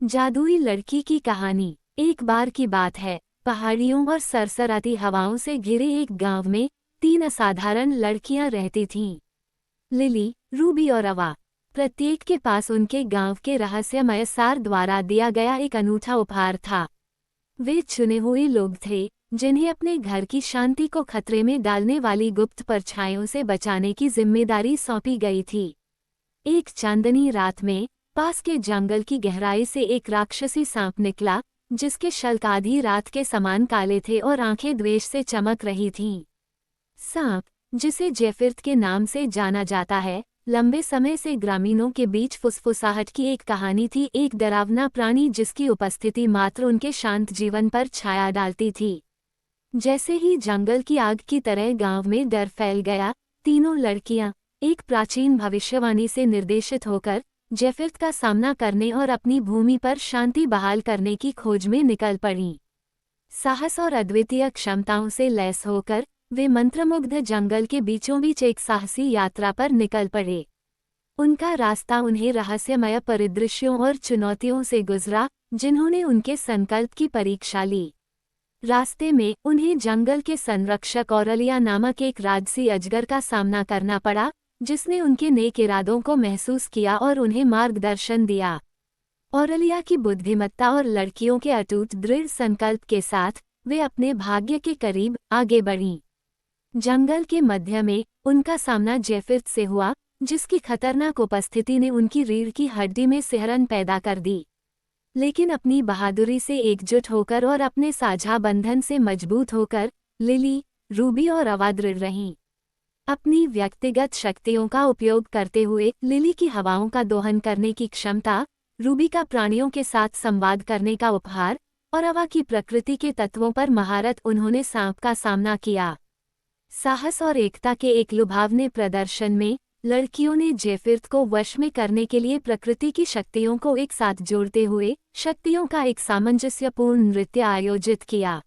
जादुई लड़की की कहानी। एक बार की बात है, पहाड़ियों और सरसराती हवाओं से घिरे एक गांव में 3 असाधारण लड़कियां रहती थीं। लिली, रूबी और अवा। प्रत्येक के पास उनके गांव के रहस्यमय सार द्वारा दिया गया एक अनूठा उपहार था। वे चुने हुए लोग थे जिन्हें अपने घर की शांति को खतरे में डालने वाली गुप्त परछाइयों से बचाने की जिम्मेदारी सौंपी गई थी। एक चांदनी रात में पास के जंगल की गहराई से एक राक्षसी सांप निकला, जिसके शल्क आधी रात के समान काले थे और आंखें द्वेष से चमक रही थीं। सांप, जिसे जेफिर्त के नाम से जाना जाता है, लंबे समय से ग्रामीणों के बीच फुसफुसाहट की एक कहानी थी। एक डरावना प्राणी जिसकी उपस्थिति मात्र उनके शांत जीवन पर छाया डालती थी। जैसे ही जंगल की आग की तरह गांव में डर फैल गया, तीनों लड़कियां एक प्राचीन भविष्यवाणी से निर्देशित होकर जेफिर्त का सामना करने और अपनी भूमि पर शांति बहाल करने की खोज में निकल पड़ीं। साहस और अद्वितीय क्षमताओं से लैस होकर वे मंत्रमुग्ध जंगल के बीचों बीच एक साहसी यात्रा पर निकल पड़े। उनका रास्ता उन्हें रहस्यमय परिदृश्यों और चुनौतियों से गुजरा, जिन्होंने उनके संकल्प की परीक्षा ली। रास्ते में उन्हें जंगल के संरक्षक औरलिया नामक एक राजसी अजगर का सामना करना पड़ा, जिसने उनके नेक इरादों को महसूस किया और उन्हें मार्गदर्शन दिया। औरलिया की बुद्धिमत्ता और लड़कियों के अटूट दृढ़ संकल्प के साथ वे अपने भाग्य के करीब आगे बढ़ीं। जंगल के मध्य में उनका सामना जेफिर्त से हुआ, जिसकी खतरनाक उपस्थिति ने उनकी रीढ़ की हड्डी में सिहरन पैदा कर दी। लेकिन अपनी बहादुरी से एकजुट होकर और अपने साझा बंधन से मजबूत होकर लिली, रूबी और अवा दृढ़ रहीं। अपनी व्यक्तिगत शक्तियों का उपयोग करते हुए लिली की हवाओं का दोहन करने की क्षमता, रूबी का प्राणियों के साथ संवाद करने का उपहार और अवा की प्रकृति के तत्वों पर महारत, उन्होंने सांप का सामना किया। साहस और एकता के एक लुभावने प्रदर्शन में लड़कियों ने जेफिर्त को वश में करने के लिए प्रकृति की शक्तियों को एक साथ जोड़ते हुए शक्तियों का एक सामंजस्यपूर्ण नृत्य आयोजित किया।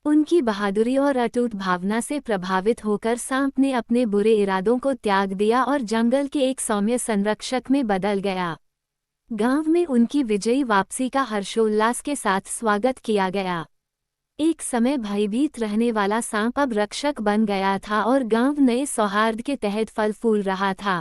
उनकी बहादुरी और अटूट भावना से प्रभावित होकर सांप ने अपने बुरे इरादों को त्याग दिया और जंगल के एक सौम्य संरक्षक में बदल गया। गांव में उनकी विजयी वापसी का हर्षोल्लास के साथ स्वागत किया गया। एक समय भयभीत रहने वाला सांप अब रक्षक बन गया था और गांव नए सौहार्द के तहत फल फूल रहा था।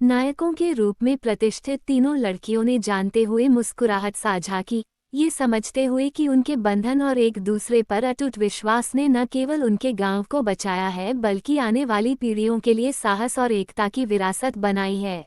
नायकों के रूप में प्रतिष्ठित तीनों लड़कियों ने जानते हुए मुस्कुराहट साझा की, ये समझते हुए कि उनके बंधन और एक दूसरे पर अटूट विश्वास ने न केवल उनके गांव को बचाया है, बल्कि आने वाली पीढ़ियों के लिए साहस और एकता की विरासत बनाई है।